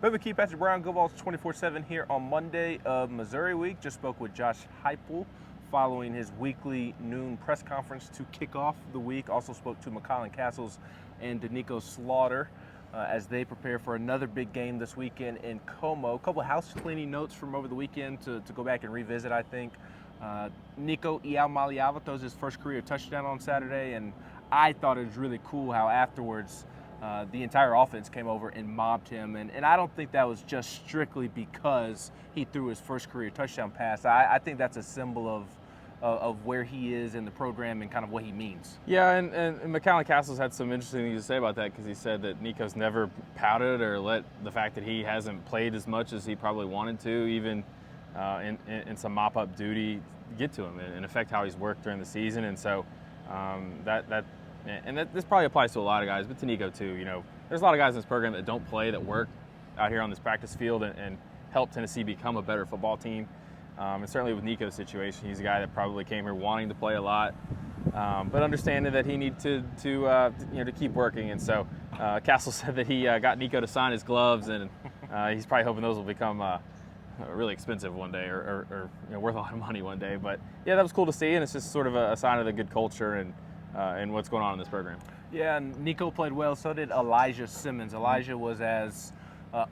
Ben McKee, Patrick Brown, GoVols 24/7 here on Monday of Missouri Week. Just spoke with Josh Heupel following his weekly noon press conference to kick off the week. Also spoke to McCallan Castles and Danico Slaughter as they prepare for another big game this weekend in Como. A couple of house cleaning notes from over the weekend to go back and revisit, I think. Nico Iamaleava throws his first career touchdown on Saturday, and I thought it was really cool how afterwards the entire offense came over and mobbed him. And I don't think that was just strictly because he threw his first career touchdown pass. I think that's a symbol of where he is in the program and kind of what he means. Yeah, and McCallan Castles had some interesting things to say about that, because he said that Nico's never pouted or let the fact that he hasn't played as much as he probably wanted to, even in some mop-up duty, get to him and affect how he's worked during the season. And so this probably applies to a lot of guys, but to Nico too. You know, there's a lot of guys in this program that don't play, that work out here on this practice field and help Tennessee become a better football team. And certainly with Nico's situation, he's a guy that probably came here wanting to play a lot, but understanding that he needed to keep working. And so Castle said that he got Nico to sign his gloves, and he's probably hoping those will become really expensive one day, or worth a lot of money one day. But yeah, that was cool to see, and it's just sort of a sign of the good culture and what's going on in this program. Yeah, and Nico played well. So did Elijah Simmons. Elijah was as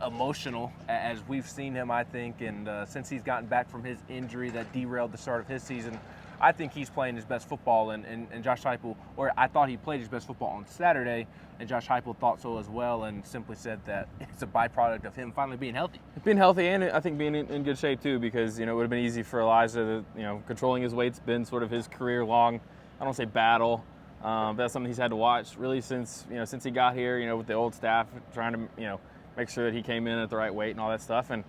emotional as we've seen him, I think, and since he's gotten back from his injury that derailed the start of his season, I think he's playing his best football, and Josh Heupel, or I thought he played his best football on Saturday, and Josh Heupel thought so as well, and simply said that it's a byproduct of him finally being healthy. Being healthy, and I think being in good shape too, because it would have been easy for Elijah to, controlling his weight's been sort of his career-long, I don't say battle, but that's something he's had to watch really since he got here, with the old staff trying to, make sure that he came in at the right weight and all that stuff. And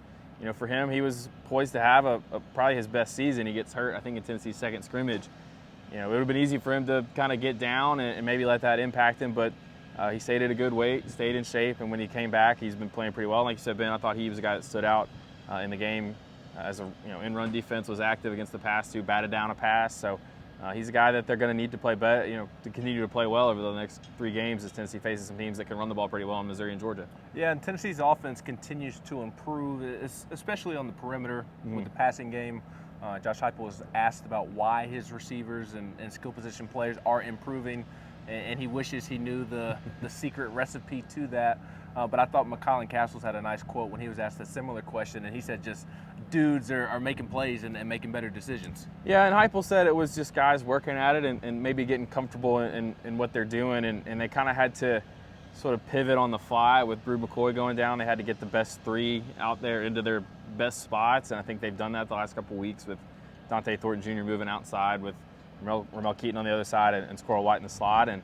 for him, he was poised to have probably his best season. He gets hurt, I think, in Tennessee's second scrimmage. It would have been easy for him to kind of get down and maybe let that impact him, but he stayed at a good weight, stayed in shape, and when he came back, he's been playing pretty well. Like you said, Ben, I thought he was a guy that stood out in the game as in-run defense, was active against the pass too, batted down a pass. So he's a guy that they're going to need to play better, to continue to play well over the next 3 games as Tennessee faces some teams that can run the ball pretty well in Missouri and Georgia. Yeah, and Tennessee's offense continues to improve, especially on the perimeter with the passing game. Josh Heupel was asked about why his receivers and skill position players are improving, and he wishes he knew the secret recipe to that. But I thought McCallan Castles had a nice quote when he was asked a similar question, and he said just dudes are making plays and making better decisions. Yeah, and Heupel said it was just guys working at it and maybe getting comfortable in what they're doing, and they kind of had to sort of pivot on the fly with Bru McCoy going down. They had to get the best 3 out there into their best spots, and I think they've done that the last couple of weeks with Dante Thornton Jr. moving outside, with Ramel Keaton on the other side, and Squirrel White in the slot. And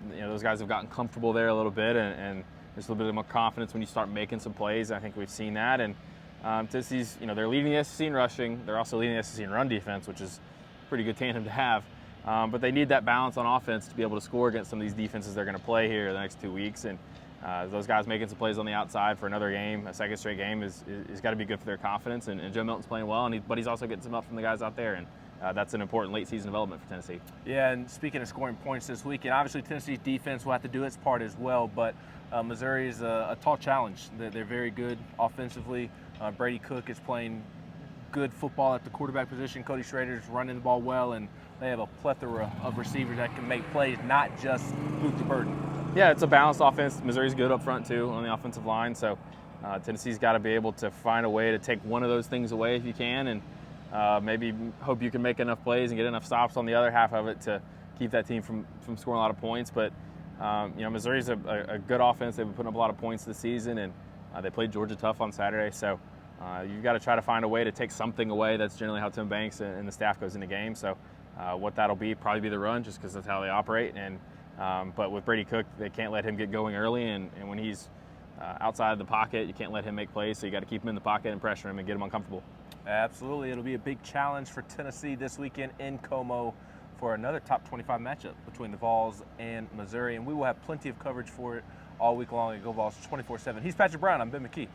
those guys have gotten comfortable there a little bit, and there's a little bit more confidence when you start making some plays. I think we've seen that. And Tennessee's, they're leading the SEC in rushing. They're also leading the SEC in run defense, which is a pretty good tandem to have. But they need that balance on offense to be able to score against some of these defenses they're going to play here the next 2 weeks. And those guys making some plays on the outside for another game, a second straight game, is got to be good for their confidence. And Joe Milton's playing well, but he's also getting some help from the guys out there. And that's an important late-season development for Tennessee. Yeah, and speaking of scoring points this weekend, obviously Tennessee's defense will have to do its part as well, but Missouri is a tall challenge. They're very good offensively. Brady Cook is playing good football at the quarterback position. Cody Schrader's running the ball well, and they have a plethora of receivers that can make plays, not just Luther Burden. Yeah, it's a balanced offense. Missouri's good up front, too, on the offensive line, so Tennessee's got to be able to find a way to take one of those things away if you can, and maybe hope you can make enough plays and get enough stops on the other half of it to keep that team from scoring a lot of points. But Missouri's a good offense. They've been putting up a lot of points this season, and they played Georgia tough on Saturday. So you've got to try to find a way to take something away. That's generally how Tim Banks and the staff goes in the game. So what that'll be, probably be the run, just because that's how they operate. And but with Brady Cook, they can't let him get going early, and when he's outside the pocket, you can't let him make plays. So you got to keep him in the pocket and pressure him and get him uncomfortable. Absolutely. It'll be a big challenge for Tennessee this weekend in Como for another top 25 matchup between the Vols and Missouri, and we will have plenty of coverage for it all week long at GoVols 24/7. He's Patrick Brown. I'm Ben McKee.